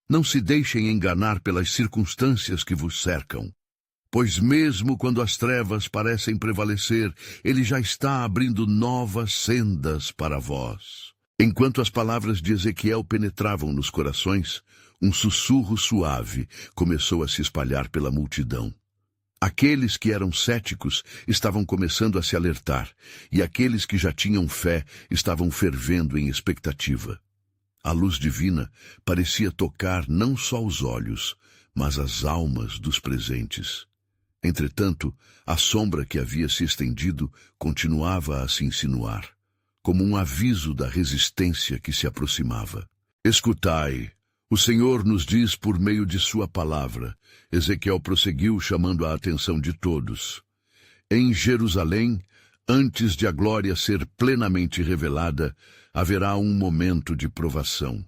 Não se deixem enganar pelas circunstâncias que vos cercam, pois mesmo quando as trevas parecem prevalecer, ele já está abrindo novas sendas para vós. Enquanto as palavras de Ezequiel penetravam nos corações, um sussurro suave começou a se espalhar pela multidão. Aqueles que eram céticos estavam começando a se alertar, e aqueles que já tinham fé estavam fervendo em expectativa. A luz divina parecia tocar não só os olhos, mas as almas dos presentes. Entretanto, a sombra que havia se estendido continuava a se insinuar, como um aviso da resistência que se aproximava. Escutai, o Senhor nos diz por meio de sua palavra. Ezequiel prosseguiu, chamando a atenção de todos. Em Jerusalém, antes de a glória ser plenamente revelada, haverá um momento de provação.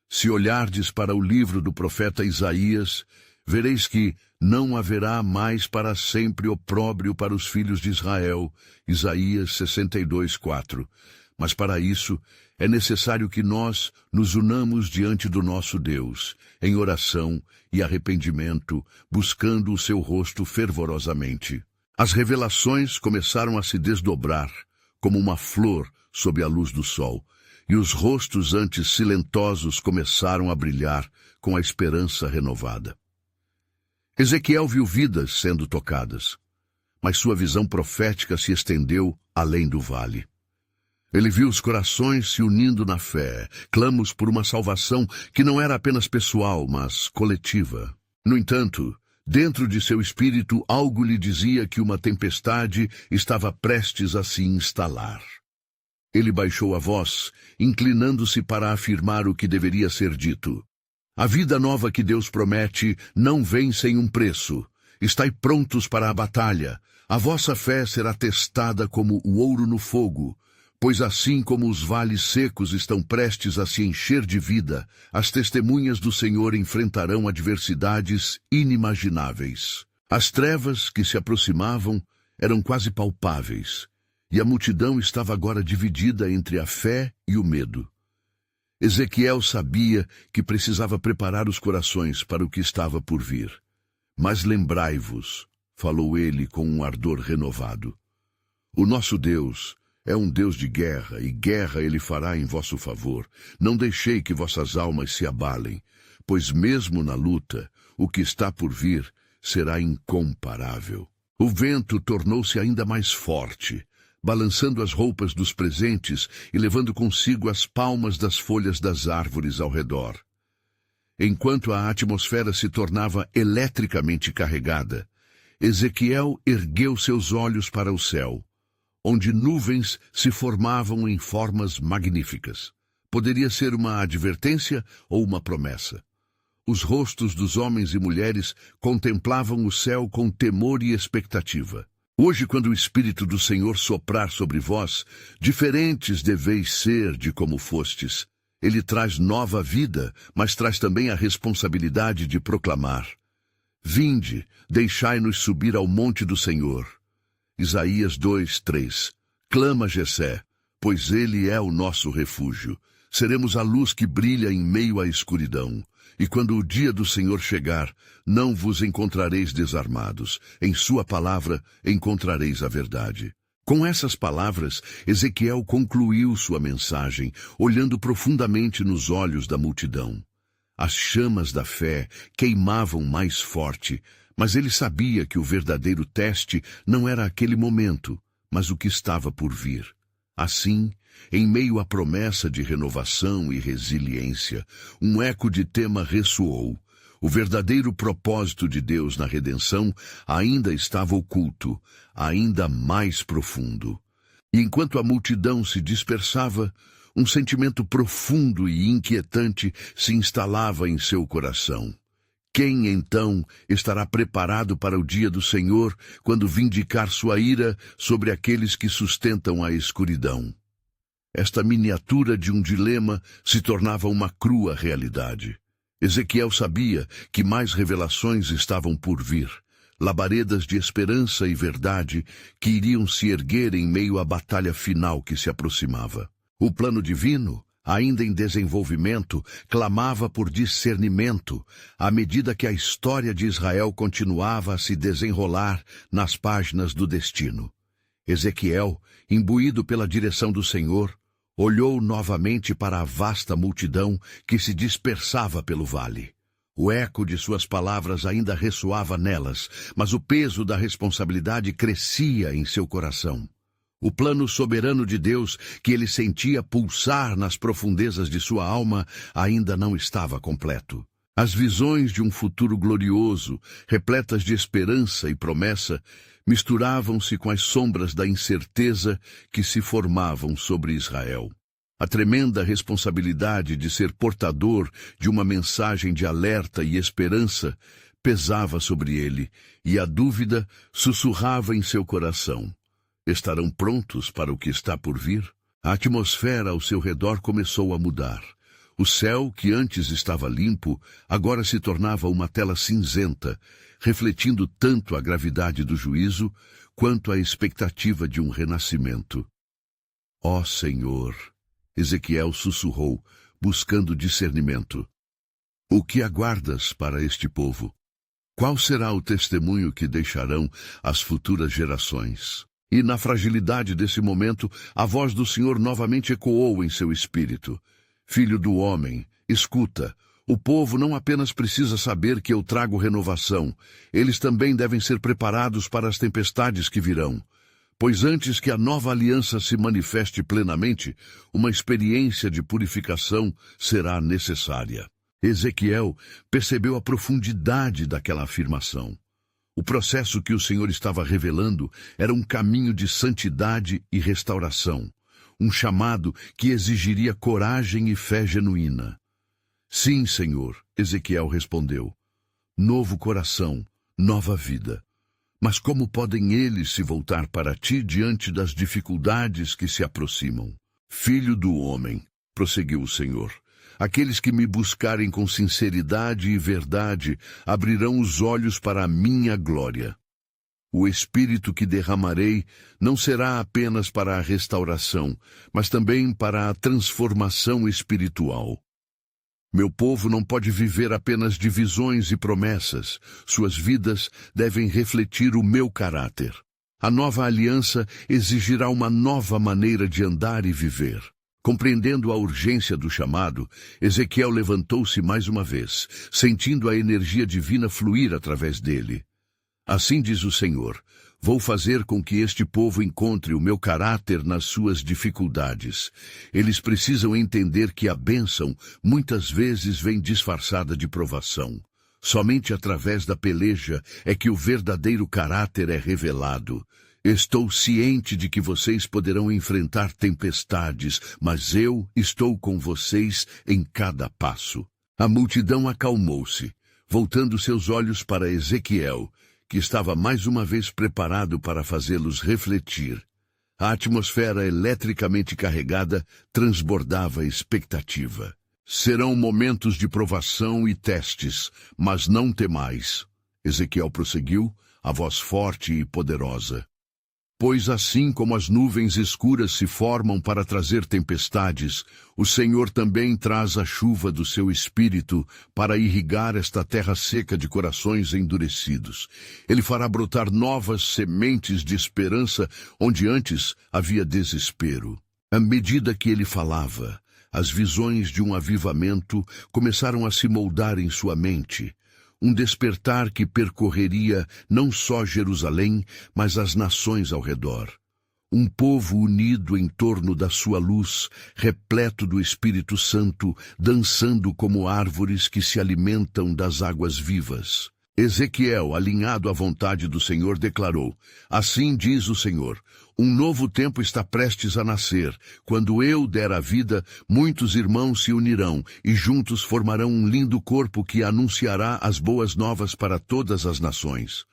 Se olhardes para o livro do profeta Isaías, vereis que não haverá mais para sempre opróbrio para os filhos de Israel. Isaías 62, 4. Mas para isso é necessário que nós nos unamos diante do nosso Deus, em oração e arrependimento, buscando o seu rosto fervorosamente. As revelações começaram a se desdobrar, como uma flor sob a luz do sol, e os rostos antes silentosos começaram a brilhar com a esperança renovada. Ezequiel viu vidas sendo tocadas, mas sua visão profética se estendeu além do vale. Ele viu os corações se unindo na fé, clamos por uma salvação que não era apenas pessoal, mas coletiva. No entanto, dentro de seu espírito, algo lhe dizia que uma tempestade estava prestes a se instalar. Ele baixou a voz, inclinando-se para afirmar o que deveria ser dito. A vida nova que Deus promete não vem sem um preço. Estai prontos para a batalha. A vossa fé será testada como o ouro no fogo. Pois assim como os vales secos estão prestes a se encher de vida, as testemunhas do Senhor enfrentarão adversidades inimagináveis. As trevas que se aproximavam eram quase palpáveis, e a multidão estava agora dividida entre a fé e o medo. Ezequiel sabia que precisava preparar os corações para o que estava por vir. Mas lembrai-vos, falou ele com um ardor renovado. O nosso Deus é um Deus de guerra, e guerra ele fará em vosso favor. Não deixei que vossas almas se abalem, pois mesmo na luta, o que está por vir será incomparável. O vento tornou-se ainda mais forte, balançando as roupas dos presentes e levando consigo as palmas das folhas das árvores ao redor. Enquanto a atmosfera se tornava eletricamente carregada, Ezequiel ergueu seus olhos para o céu, onde nuvens se formavam em formas magníficas. Poderia ser uma advertência ou uma promessa. Os rostos dos homens e mulheres contemplavam o céu com temor e expectativa. Hoje, quando o Espírito do Senhor soprar sobre vós, diferentes deveis ser de como fostes. Ele traz nova vida, mas traz também a responsabilidade de proclamar. Vinde, deixai-nos subir ao monte do Senhor. Isaías 2:3. Clama Jessé, pois ele é o nosso refúgio. Seremos a luz que brilha em meio à escuridão. E quando o dia do Senhor chegar, não vos encontrareis desarmados. Em sua palavra encontrareis a verdade. Com essas palavras, Ezequiel concluiu sua mensagem, olhando profundamente nos olhos da multidão. As chamas da fé queimavam mais forte, mas ele sabia que o verdadeiro teste não era aquele momento, mas o que estava por vir. Assim, em meio à promessa de renovação e resiliência, um eco de tema ressoou. O verdadeiro propósito de Deus na redenção ainda estava oculto, ainda mais profundo. E enquanto a multidão se dispersava, um sentimento profundo e inquietante se instalava em seu coração. Quem, então, estará preparado para o dia do Senhor, quando vindicar sua ira sobre aqueles que sustentam a escuridão? Esta miniatura de um dilema se tornava uma crua realidade. Ezequiel sabia que mais revelações estavam por vir, labaredas de esperança e verdade que iriam se erguer em meio à batalha final que se aproximava. O plano divino, ainda em desenvolvimento, clamava por discernimento, à medida que a história de Israel continuava a se desenrolar nas páginas do destino. Ezequiel, imbuído pela direção do Senhor, olhou novamente para a vasta multidão que se dispersava pelo vale. O eco de suas palavras ainda ressoava nelas, mas o peso da responsabilidade crescia em seu coração. O plano soberano de Deus, que ele sentia pulsar nas profundezas de sua alma, ainda não estava completo. As visões de um futuro glorioso, repletas de esperança e promessa, misturavam-se com as sombras da incerteza que se formavam sobre Israel. A tremenda responsabilidade de ser portador de uma mensagem de alerta e esperança pesava sobre ele, e a dúvida sussurrava em seu coração. Estarão prontos para o que está por vir? A atmosfera ao seu redor começou a mudar. O céu, que antes estava limpo, agora se tornava uma tela cinzenta, refletindo tanto a gravidade do juízo quanto a expectativa de um renascimento. Ó Senhor! Ezequiel sussurrou, buscando discernimento. O que aguardas para este povo? Qual será o testemunho que deixarão as futuras gerações? E na fragilidade desse momento, a voz do Senhor novamente ecoou em seu espírito. Filho do homem, escuta. O povo não apenas precisa saber que eu trago renovação, eles também devem ser preparados para as tempestades que virão. Pois antes que a nova aliança se manifeste plenamente, uma experiência de purificação será necessária. Ezequiel percebeu a profundidade daquela afirmação. O processo que o Senhor estava revelando era um caminho de santidade e restauração, um chamado que exigiria coragem e fé genuína. Sim, Senhor, Ezequiel respondeu. Novo coração, nova vida. Mas como podem eles se voltar para ti diante das dificuldades que se aproximam? Filho do homem, prosseguiu o Senhor, aqueles que me buscarem com sinceridade e verdade abrirão os olhos para a minha glória. O Espírito que derramarei não será apenas para a restauração, mas também para a transformação espiritual. Meu povo não pode viver apenas de visões e promessas. Suas vidas devem refletir o meu caráter. A nova aliança exigirá uma nova maneira de andar e viver. Compreendendo a urgência do chamado, Ezequiel levantou-se mais uma vez, sentindo a energia divina fluir através dele. Assim diz o Senhor: vou fazer com que este povo encontre o meu caráter nas suas dificuldades. Eles precisam entender que a bênção muitas vezes vem disfarçada de provação. Somente através da peleja é que o verdadeiro caráter é revelado. Estou ciente de que vocês poderão enfrentar tempestades, mas eu estou com vocês em cada passo. A multidão acalmou-se, voltando seus olhos para Ezequiel, que estava mais uma vez preparado para fazê-los refletir. A atmosfera eletricamente carregada transbordava expectativa. Serão momentos de provação e testes, mas não temais. Ezequiel prosseguiu, a voz forte e poderosa. Pois assim como as nuvens escuras se formam para trazer tempestades, o Senhor também traz a chuva do seu Espírito para irrigar esta terra seca de corações endurecidos. Ele fará brotar novas sementes de esperança onde antes havia desespero. À medida que ele falava, as visões de um avivamento começaram a se moldar em sua mente. Um despertar que percorreria não só Jerusalém, mas as nações ao redor. Um povo unido em torno da sua luz, repleto do Espírito Santo, dançando como árvores que se alimentam das águas vivas. Ezequiel, alinhado à vontade do Senhor, declarou: assim diz o Senhor, um novo tempo está prestes a nascer. Quando eu der a vida, muitos irmãos se unirão e juntos formarão um lindo corpo que anunciará as boas novas para todas as nações.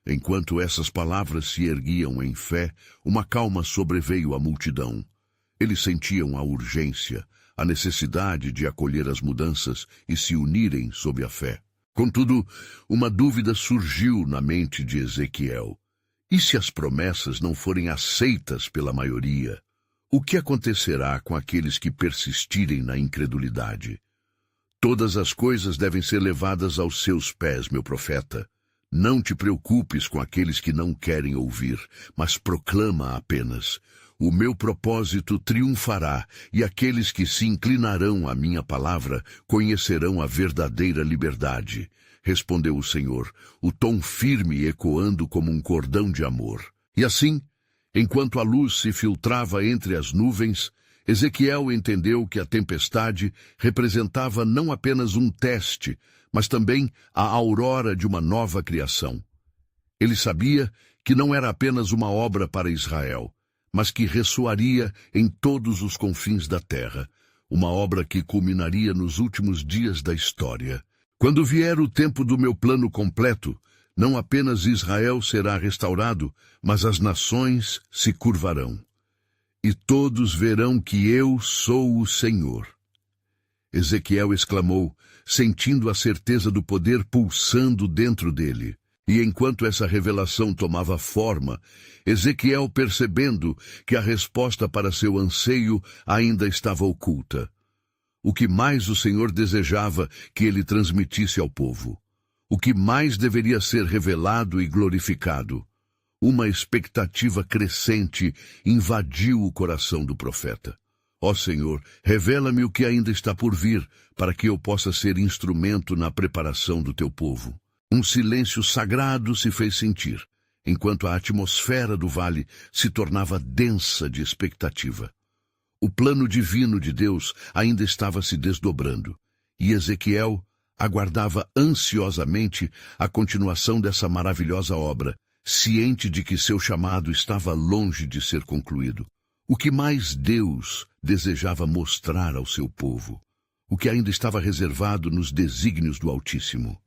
Enquanto essas palavras se erguiam em fé, uma calma sobreveio à multidão. Eles sentiam a urgência, a necessidade de acolher as mudanças e se unirem sob a fé. Contudo, uma dúvida surgiu na mente de Ezequiel. E se as promessas não forem aceitas pela maioria? O que acontecerá com aqueles que persistirem na incredulidade? Todas as coisas devem ser levadas aos seus pés, meu profeta. Não te preocupes com aqueles que não querem ouvir, mas proclama apenas: o meu propósito triunfará, e aqueles que se inclinarão à minha palavra conhecerão a verdadeira liberdade. Respondeu o Senhor, o tom firme ecoando como um cordão de amor. E assim, enquanto a luz se filtrava entre as nuvens, Ezequiel entendeu que a tempestade representava não apenas um teste, mas também a aurora de uma nova criação. Ele sabia que não era apenas uma obra para Israel, mas que ressoaria em todos os confins da terra, uma obra que culminaria nos últimos dias da história. Quando vier o tempo do meu plano completo, não apenas Israel será restaurado, mas as nações se curvarão. E todos verão que eu sou o Senhor. Ezequiel exclamou, sentindo a certeza do poder pulsando dentro dele. E enquanto essa revelação tomava forma, Ezequiel, percebendo que a resposta para seu anseio ainda estava oculta. O que mais o Senhor desejava que ele transmitisse ao povo? O que mais deveria ser revelado e glorificado? Uma expectativa crescente invadiu o coração do profeta. Ó Senhor, revela-me o que ainda está por vir, para que eu possa ser instrumento na preparação do teu povo. Um silêncio sagrado se fez sentir, enquanto a atmosfera do vale se tornava densa de expectativa. O plano divino de Deus ainda estava se desdobrando, e Ezequiel aguardava ansiosamente a continuação dessa maravilhosa obra, ciente de que seu chamado estava longe de ser concluído. O que mais Deus desejava mostrar ao seu povo? O que ainda estava reservado nos desígnios do Altíssimo?